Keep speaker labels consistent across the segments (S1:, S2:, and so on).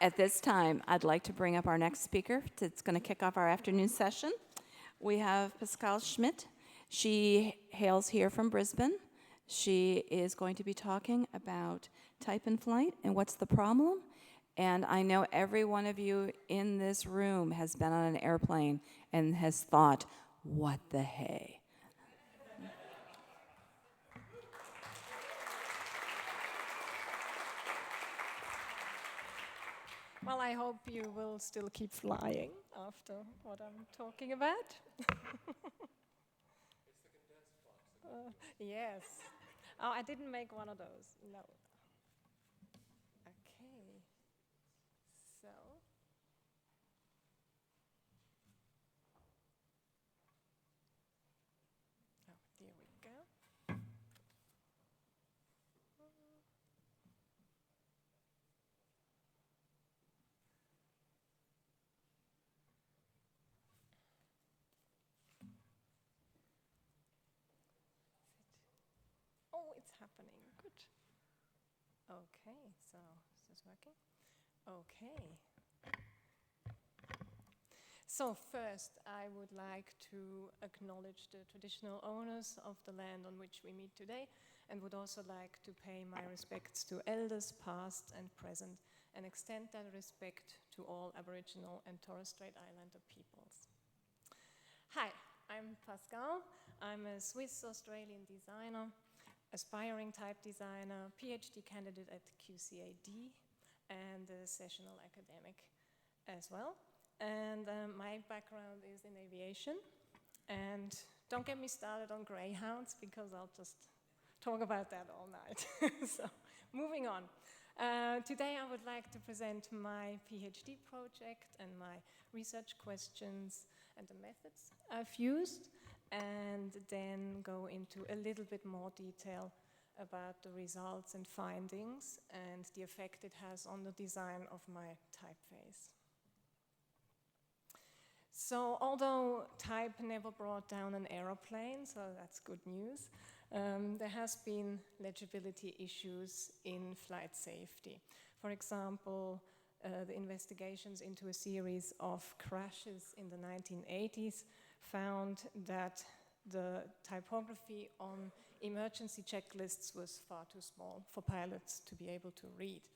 S1: At this time, I'd like to bring up our next speaker that's going to kick off our afternoon session. We have Pascale Schmid. She hails here from Brisbane. She is going to be talking about type in flight and what's the problem. And I know every one of you in this room has been on an airplane and has thought, what the hey?
S2: Well, I hope you will still keep flying after what I'm talking about.
S3: It's the condensed box.
S2: Yes. Oh, I didn't make one of those. No. Okay. So. Oh, there we go. Oh, it's happening. Good. Okay, so is this working? Okay. So first, I would like to acknowledge the traditional owners of the land on which we meet today, and would also like to pay my respects to elders past and present, and extend that respect to all Aboriginal and Torres Strait Islander peoples. Hi, I'm Pascale. I'm a Swiss-Australian designer, aspiring type designer, PhD candidate at QCAD, and a sessional academic as well. And my background is in aviation. And don't get me started on greyhounds, because I'll just talk about that all night. So, moving on. Today I would like to present my PhD project and my research questions and the methods I've used, and then go into a little bit more detail about the results and findings and the effect it has on the design of my typeface. So, although type never brought down an aeroplane, so that's good news, there has been legibility issues in flight safety. For example, the investigations into a series of crashes in the 1980s found that the typography on emergency checklists was far too small for pilots to be able to read.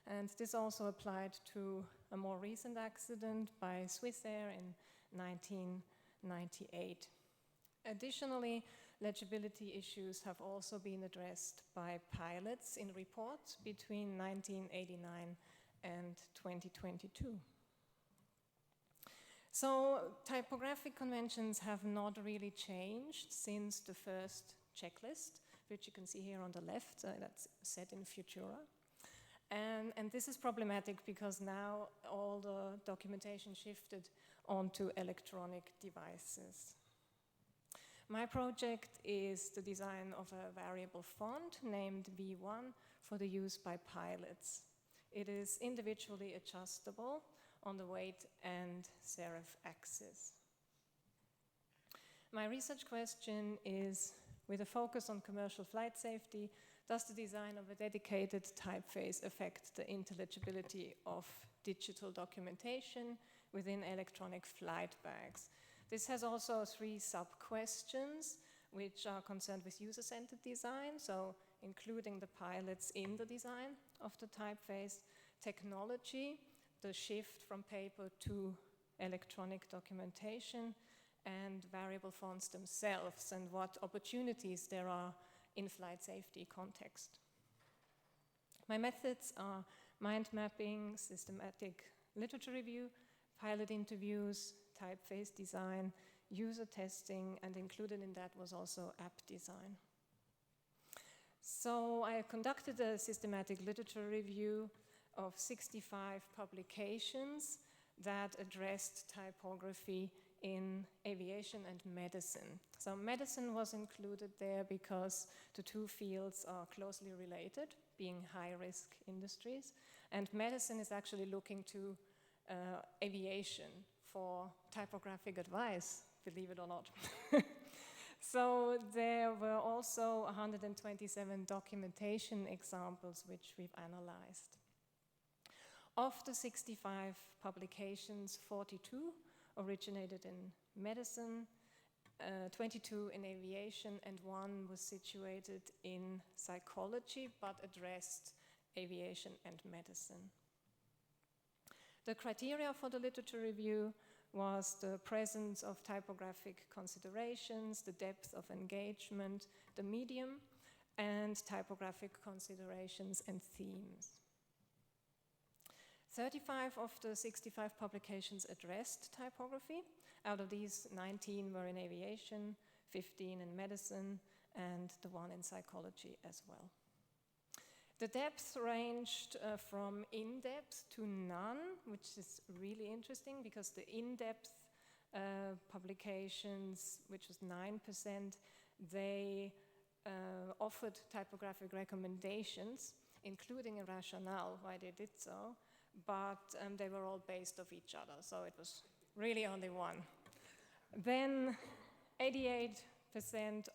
S2: And this also applied to a more recent accident by Swissair in 1998. Additionally, legibility issues have also been addressed by pilots in reports between 1989 and 2022. So, typographic conventions have not really changed since the first checklist, which you can see here on the left, that's set in Futura. And this is problematic because now all the documentation shifted onto electronic devices. My project is the design of a variable font named V1 for the use by pilots. It is individually adjustable on the weight and serif axis. My research question is, with a focus on commercial flight safety, does the design of a dedicated typeface affect the intelligibility of digital documentation within electronic flight bags? This has also 3 sub-questions, which are concerned with user-centered design, so including the pilots in the design of the typeface, technology, the shift from paper to electronic documentation, and variable fonts themselves, and what opportunities there are in flight safety context. My methods are mind mapping, systematic literature review, pilot interviews, typeface design, user testing, and included in that was also app design. So I conducted a systematic literature review of 65 publications that addressed typography in aviation and medicine. So medicine was included there because the 2 fields are closely related, being high-risk industries, and medicine is actually looking to aviation for typographic advice, believe it or not. So there were also 127 documentation examples which we've analyzed. Of the 65 publications, 42 originated in medicine, 22 in aviation, and 1 was situated in psychology but addressed aviation and medicine. The criteria for the literature review was the presence of typographic considerations, the depth of engagement, the medium, and typographic considerations and themes. 35 of the 65 publications addressed typography. Out of these, 19 were in aviation, 15 in medicine, and the 1 in psychology as well. The depth ranged from in-depth to none, which is really interesting because the in-depth publications, which was 9%, they offered typographic recommendations, including a rationale why they did so, but they were all based off each other, so it was really only 1. Then 88%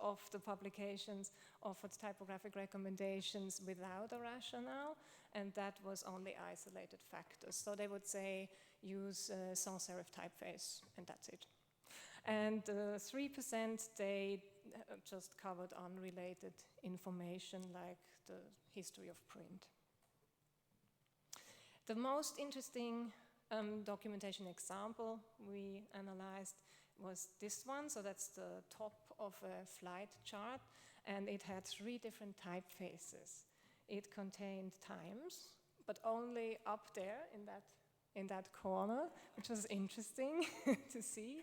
S2: of the publications offered typographic recommendations without a rationale, and that was only isolated factors. So they would say, use sans serif typeface, and that's it. And 3%, they just covered unrelated information like the history of print. The most interesting documentation example we analyzed was this one. So that's the top of a flight chart, and it had 3 different typefaces. It contained Times, but only up there in that corner, which was interesting to see.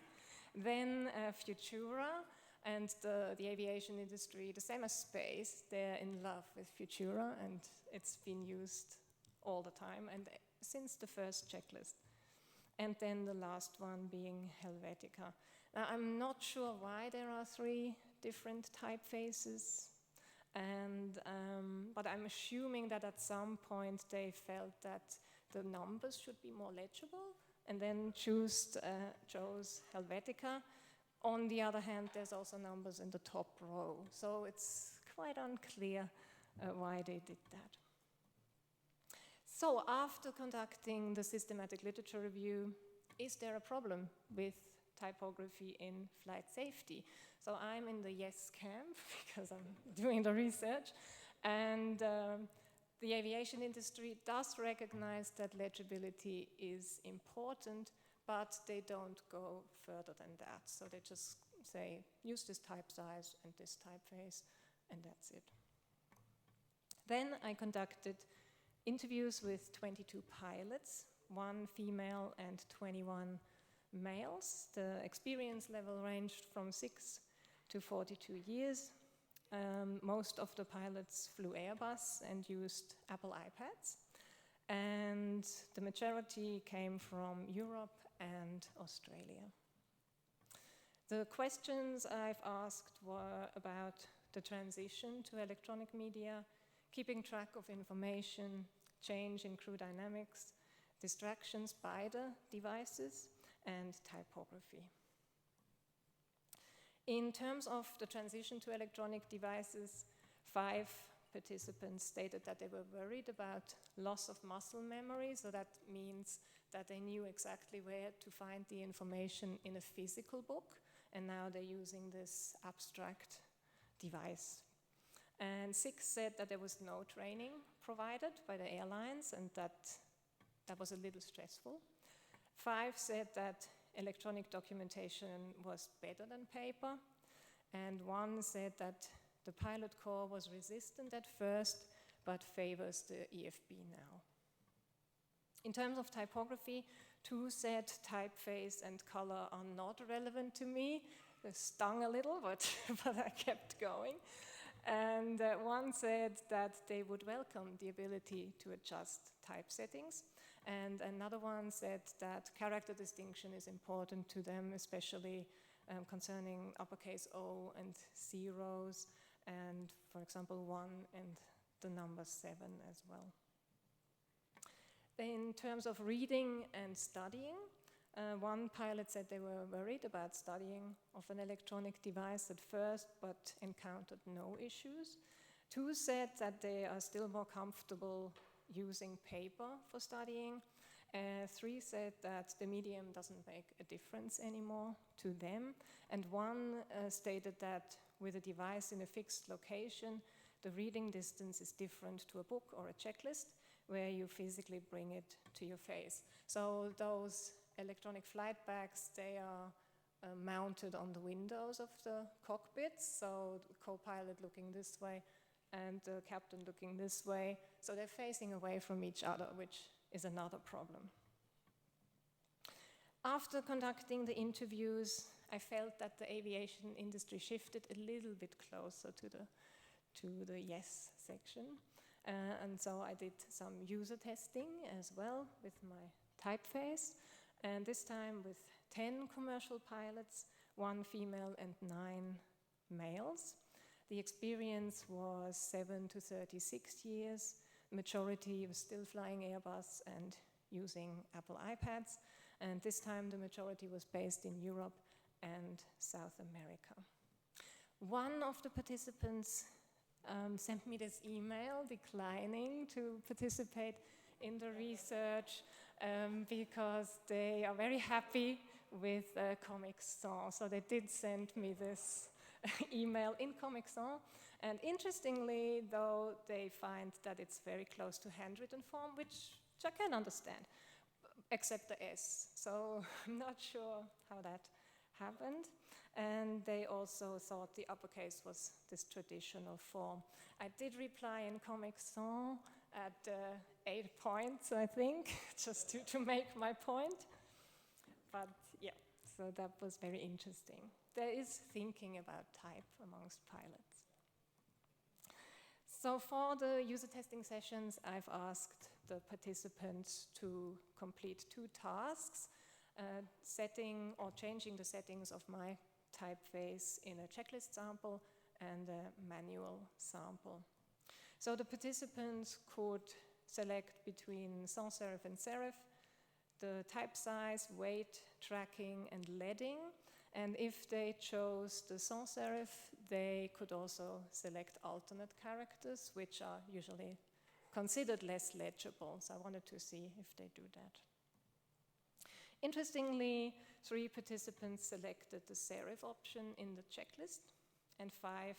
S2: Then Futura, and the aviation industry, the same as space, they're in love with Futura, and it's been used all the time, and since the first checklist. And then the last one being Helvetica. Now, I'm not sure why there are 3 different typefaces, and but I'm assuming that at some point they felt that the numbers should be more legible, and then chose Helvetica. On the other hand, there's also numbers in the top row, so it's quite unclear why they did that. So after conducting the systematic literature review, is there a problem with typography in flight safety? So I'm in the yes camp because I'm doing the research, and the aviation industry does recognize that legibility is important, but they don't go further than that. So they just say, use this type size and this typeface, and that's it. Then I conducted interviews with 22 pilots, 1 female and 21 males. The experience level ranged from 6 to 42 years. Most of the pilots flew Airbus and used Apple iPads, and the majority came from Europe and Australia. The questions I've asked were about the transition to electronic media, keeping track of information, change in crew dynamics, distractions by the devices, and typography. In terms of the transition to electronic devices, 5 participants stated that they were worried about loss of muscle memory, so that means that they knew exactly where to find the information in a physical book, and now they're using this abstract device. And 6 said that there was no training provided by the airlines, and that was a little stressful. 5 said that electronic documentation was better than paper, and 1 said that the pilot corps was resistant at first, but favors the EFB now. In terms of typography, 2 said typeface and color are not relevant to me. It stung a little, but I kept going. And 1 said that they would welcome the ability to adjust type settings. And another 1 said that character distinction is important to them, especially concerning uppercase O and zeros, and for example 1 and the number 7 as well. In terms of reading and studying, 1 pilot said they were worried about studying of an electronic device at first, but encountered no issues. 2 said that they are still more comfortable using paper for studying, 3 said that the medium doesn't make a difference anymore to them, and 1 stated that with a device in a fixed location, the reading distance is different to a book or a checklist, where you physically bring it to your face. So those electronic flight bags, they are mounted on the windows of the cockpits, so the co-pilot looking this way and the captain looking this way, so they're facing away from each other, which is another problem. After conducting the interviews, I felt that the aviation industry shifted a little bit closer to the yes section. And so I did some user testing as well with my typeface, and this time with 10 commercial pilots, 1 female and 9 males. The experience was 7 to 36 years. Majority was still flying Airbus and using Apple iPads, and this time the majority was based in Europe and South America. One of the participants sent me this email declining to participate in the research because they are very happy with Comic Sans. So they did send me this email in Comic Sans. And interestingly, though, they find that it's very close to handwritten form, which I can understand, except the S. So I'm not sure how that happened. And they also thought the uppercase was this traditional form. I did reply in Comic Sans at 8 points, I think, just to make my point. But yeah, so that was very interesting. There is thinking about type amongst pilots. So for the user testing sessions, I've asked the participants to complete 2 tasks, setting or changing the settings of my typeface in a checklist sample and a manual sample. So the participants could select between sans serif and serif, the type size, weight, tracking, and leading. And if they chose the sans serif, they could also select alternate characters, which are usually considered less legible. So I wanted to see if they do that. Interestingly, 3 participants selected the serif option in the checklist, and 5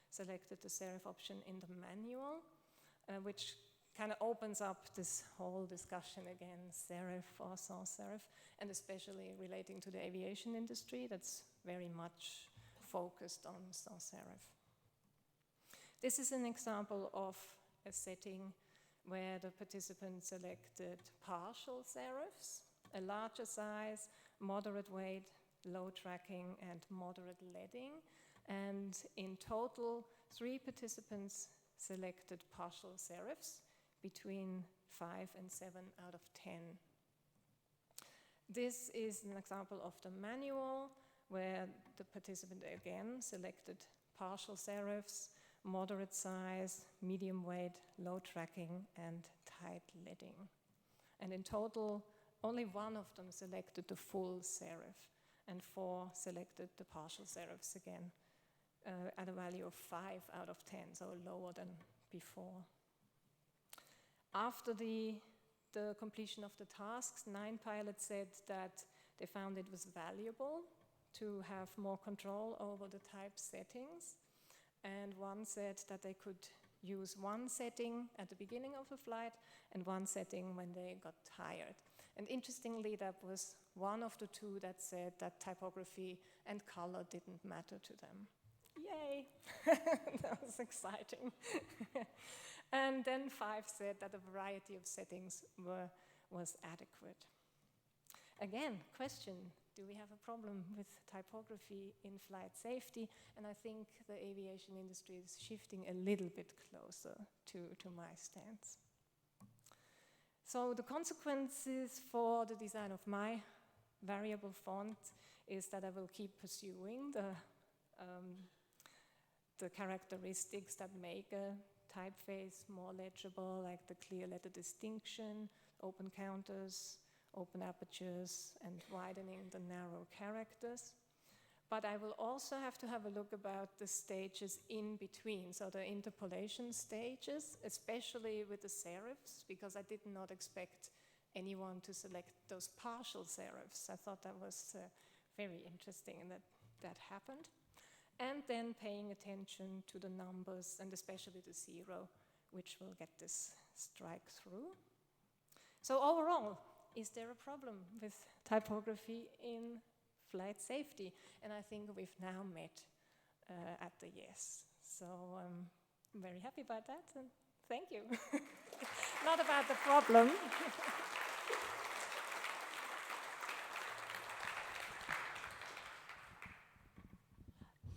S2: selected the serif option in the manual, which kind of opens up this whole discussion again, serif or sans serif, and especially relating to the aviation industry, that's very much focused on sans serif. This is an example of a setting where the participants selected partial serifs, a larger size, moderate weight, low tracking, and moderate leading. And in total, 3 participants selected partial serifs, between 5 and 7 out of 10. This is an example of the manual, where the participant again selected partial serifs, moderate size, medium weight, low tracking, and tight leading. And in total, only 1 of them selected the full serif, and 4 selected the partial serifs again, at a value of 5 out of 10, so lower than before. After the completion of the tasks, 9 pilots said that they found it was valuable to have more control over the type settings, and 1 said that they could use 1 setting at the beginning of a flight and 1 setting when they got tired. And interestingly, that was 1 of the 2 that said that typography and color didn't matter to them. Yay! That was exciting. And then 5 said that a variety of settings was adequate. Again, question, do we have a problem with typography in flight safety? And I think the aviation industry is shifting a little bit closer to my stance. So the consequences for the design of my variable font is that I will keep pursuing the characteristics that make a typeface more legible, like the clear letter distinction, open counters, open apertures, and widening the narrow characters. But I will also have to have a look about the stages in between, so the interpolation stages, especially with the serifs, because I did not expect anyone to select those partial serifs. I thought that was very interesting and that happened. And then paying attention to the numbers and especially the 0, which will get this strike through. So overall, is there a problem with typography in flight safety? And I think we've now met at the yes. So I'm very happy about that, and thank you. Not about the problem.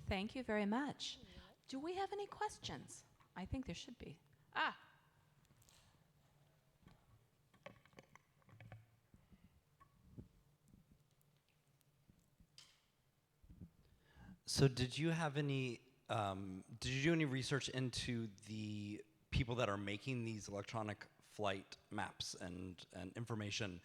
S1: Thank you very much. Do we have any questions? I think there should be.
S4: So did you have any, did you do any research into the people that are making these electronic flight maps and information?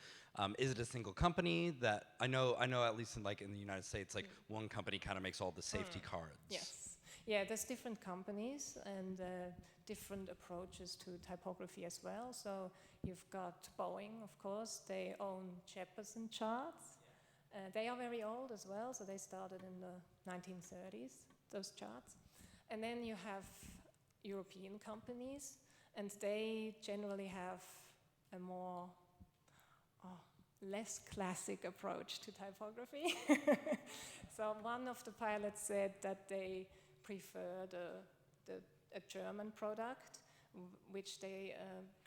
S4: Is it a single company that, I know at least in the United States, one company kind of makes all the safety cards.
S2: Yes. Yeah, there's different companies and different approaches to typography as well. So you've got Boeing, of course. They own Jefferson charts. They are very old as well, so they started in the 1930s, those charts. And then you have European companies, and they generally have a more, less classic approach to typography. So one of the pilots said that they preferred a German product, which they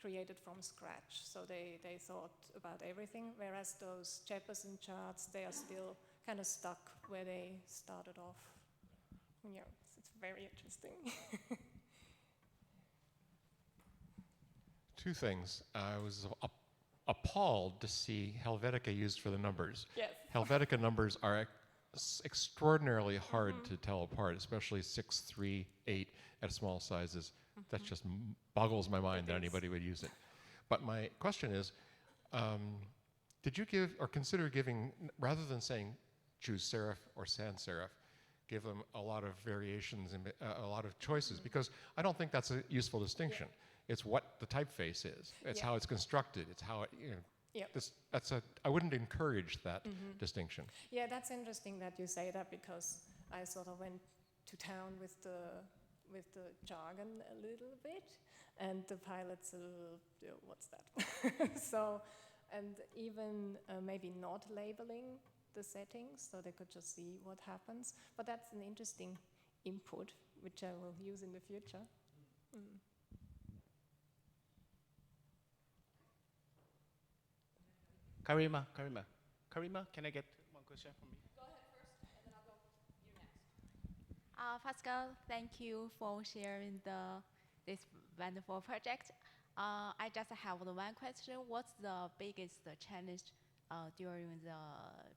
S2: created from scratch. So they thought about everything, whereas those Jefferson charts, they are still kind of stuck where they started off. Yeah, it's very interesting.
S3: Two things. I was appalled to see Helvetica used for the numbers.
S2: Yes.
S3: Helvetica numbers are extraordinarily hard to tell apart, especially 6, 3, 8 at small sizes. That just boggles my mind that anybody would use it. But my question is, did you give or consider giving, rather than saying choose serif or sans serif, give them a lot of variations and a lot of choices? Because I don't think that's a useful distinction. It's what the typeface is. It's how it's constructed. It's how it, I wouldn't encourage that distinction.
S2: Yeah, that's interesting that you say that, because I sort of went to town with the jargon a little bit, and the pilots, what's that? So, and even maybe not labeling the settings, so they could just see what happens. But that's an interesting input, which I will use in the future.
S5: Karima, can I get one question from me?
S1: Go ahead first, and then I'll go you next.
S6: Pascal, thank you for sharing this wonderful project. I just have one question. What's the biggest challenge during the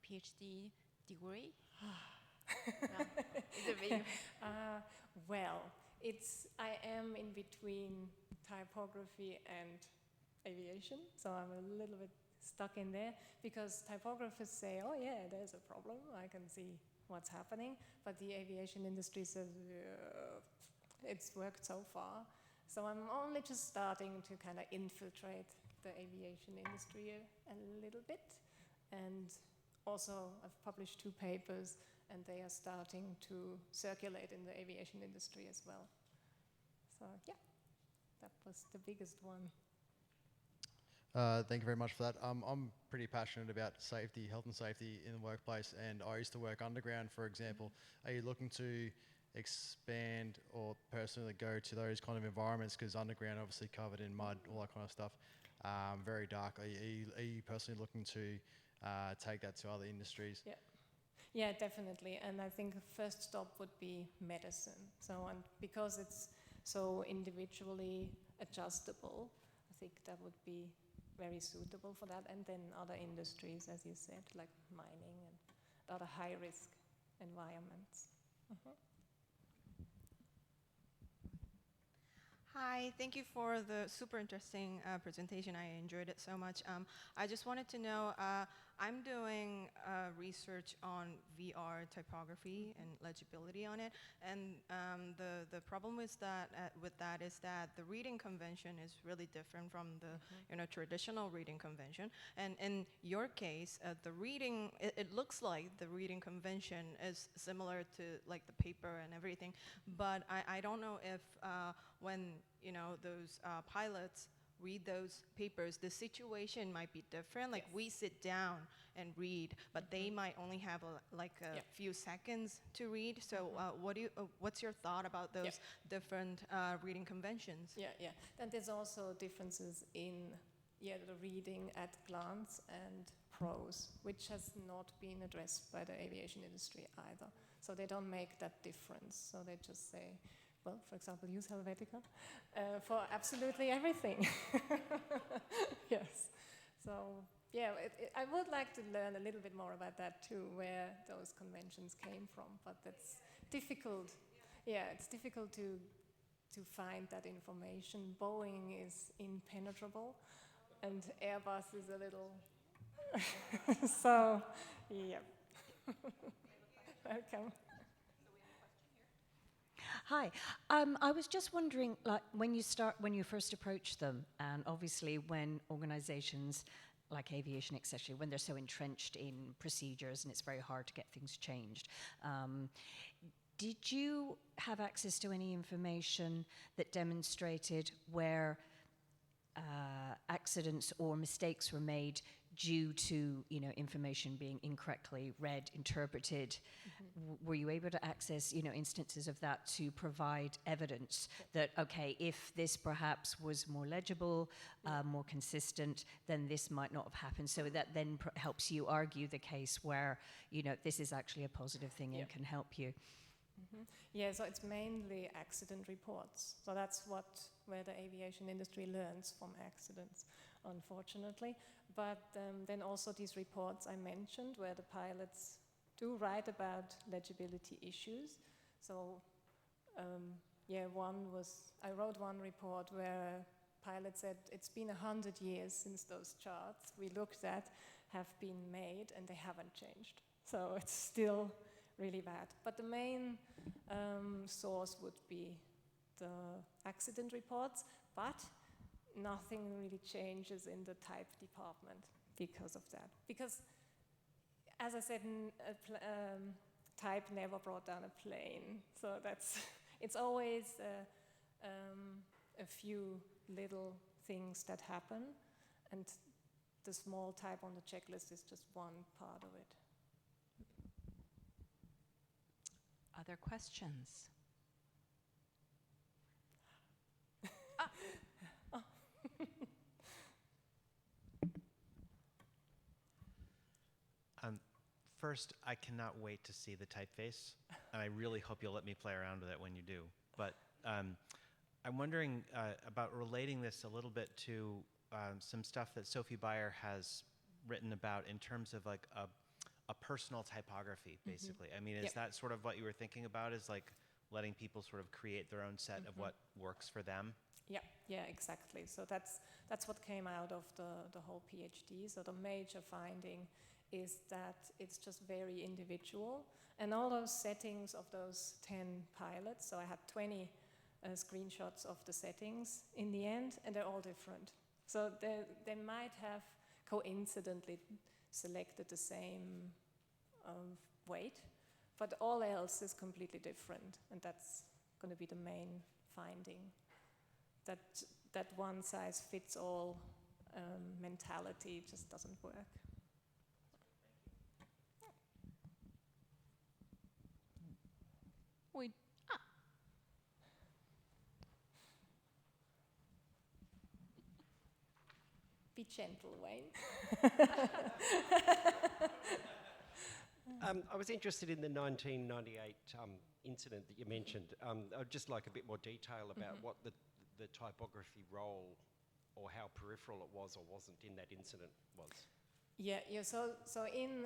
S6: PhD degree? Is it big?
S2: Well, I am in between typography and aviation, so I'm a little bit stuck in there, because typographers say, oh yeah, there's a problem, I can see what's happening, but the aviation industry says, it's worked so far. So I'm only just starting to kind of infiltrate the aviation industry a little bit, and also I've published 2 papers, and they are starting to circulate in the aviation industry as well. So yeah, that was the biggest one.
S7: Thank you very much for that. I'm pretty passionate about safety, health and safety in the workplace, and I used to work underground, for example. Are you looking to expand or personally go to those kind of environments? Because underground obviously covered in mud, all that kind of stuff, very dark. Are you personally looking to take that to other industries?
S2: Yeah, definitely. And I think the first stop would be medicine. So, and because it's so individually adjustable, I think that would be very suitable for that. And then other industries, as you said, like mining and other high-risk environments.
S8: Hi, thank you for the super interesting presentation. I enjoyed it so much. I just wanted to know, I'm doing research on VR typography and legibility on it, and the problem is that with that is that the reading convention is really different from the traditional reading convention. And in your case, the reading it looks like the reading convention is similar to like the paper and everything, but I don't know if when those pilots read those papers, the situation might be different. Like we sit down and read, but they might only have a few seconds to read. So what's your thought about those different reading conventions?
S2: Yeah. And there's also differences in the reading at glance and prose, which has not been addressed by the aviation industry either. So they don't make that difference. So they just say, well, for example, use Helvetica for absolutely everything. Yes. So, yeah, I would like to learn a little bit more about that too, where those conventions came from. But that's difficult. Yeah, it's difficult to find that information. Boeing is impenetrable, and Airbus is a little. So, yeah. Welcome.
S9: Hi, I was just wondering, like, when you first approach them, and obviously when organizations like aviation, especially when they're so entrenched in procedures and it's very hard to get things changed, did you have access to any information that demonstrated where accidents or mistakes were made due to information being incorrectly read, interpreted? Were you able to access instances of that to provide evidence that, okay, if this perhaps was more legible, more consistent, then this might not have happened? So that then helps you argue the case where this is actually a positive thing and can help you.
S2: Yeah, so it's mainly accident reports. So that's where the aviation industry learns from accidents, unfortunately. But then also these reports I mentioned, where the pilots do write about legibility issues. So I wrote one report where a pilot said it's been 100 years since those charts we looked at have been made and they haven't changed. So it's still really bad. But the main source would be the accident reports, but nothing really changes in the type department because of that. Because, as I said, type never brought down a plane. So it's always a few little things that happen, and the small type on the checklist is just one part of it.
S1: Other questions?
S10: First, I cannot wait to see the typeface, and I really hope you'll let me play around with it when you do. But I'm wondering about relating this a little bit to some stuff that Sophie Beyer has written about in terms of like a personal typography, basically. I mean, is that sort of what you were thinking about, is like letting people sort of create their own set of what works for them?
S2: Yeah, exactly. So that's what came out of the whole PhD. So the major finding is that it's just very individual. And all those settings of those 10 pilots, so I had 20 screenshots of the settings in the end, and they're all different. So they might have coincidentally selected the same weight, but all else is completely different, and that's going to be the main finding, that one size fits all mentality just doesn't work. Be gentle, Wayne.
S11: I was interested in the 1998 incident that you mentioned. I'd just like a bit more detail about what the typography role or how peripheral it was or wasn't in that incident was.
S2: Yeah. So in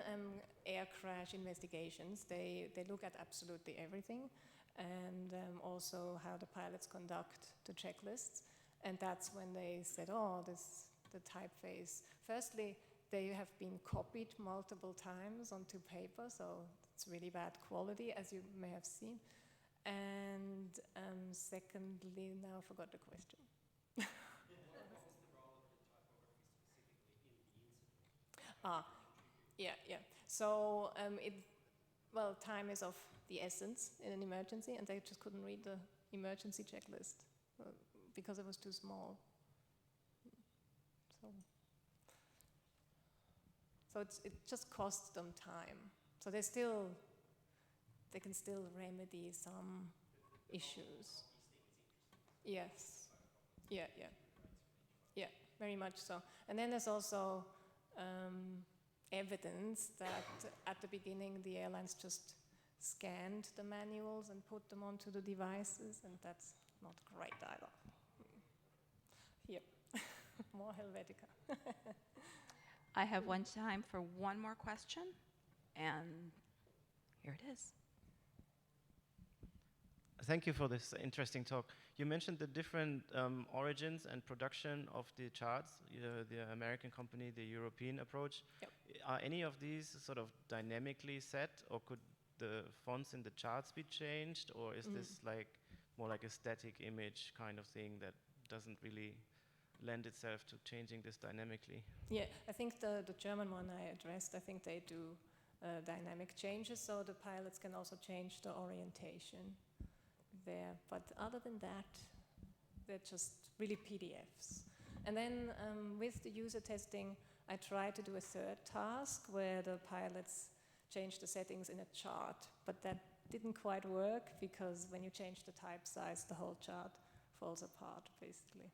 S2: air crash investigations, they look at absolutely everything, and also how the pilots conduct the checklists. And that's when they said, oh, the typeface. Firstly, they have been copied multiple times onto paper, so it's really bad quality, as you may have seen. And secondly, now I forgot the question. Yeah. So time is of the essence in an emergency, and they just couldn't read the emergency checklist because it was too small. So it just costs them time. So they can still remedy some issues. Yes. Yeah, very much so. And then there's also evidence that at the beginning the airlines just scanned the manuals and put them onto the devices, and that's not great either. Yep, more Helvetica.
S1: I have time for one more question, and here it is.
S10: Thank you for this interesting talk. You mentioned the different origins and production of the charts, the American company, the European approach.
S2: Yep.
S10: Are any of these sort of dynamically set, or could the fonts in the charts be changed, or is this like more like a static image kind of thing that doesn't really lend itself to changing this dynamically?
S2: Yeah, I think the German one I addressed, I think they do dynamic changes, so the pilots can also change the orientation there. But other than that, they're just really PDFs. And then with the user testing, I tried to do a third task where the pilots change the settings in a chart, but that didn't quite work because when you change the type size, the whole chart falls apart, basically.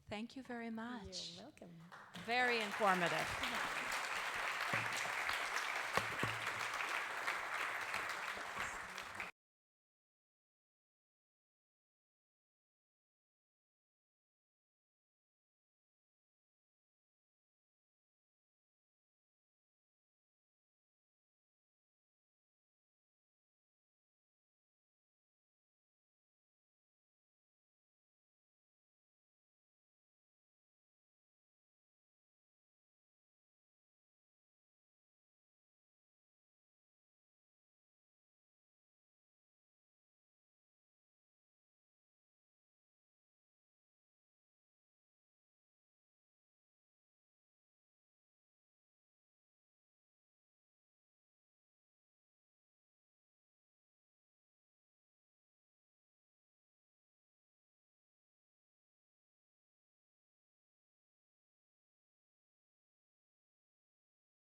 S1: Thank you very much.
S2: You're welcome.
S1: Very informative.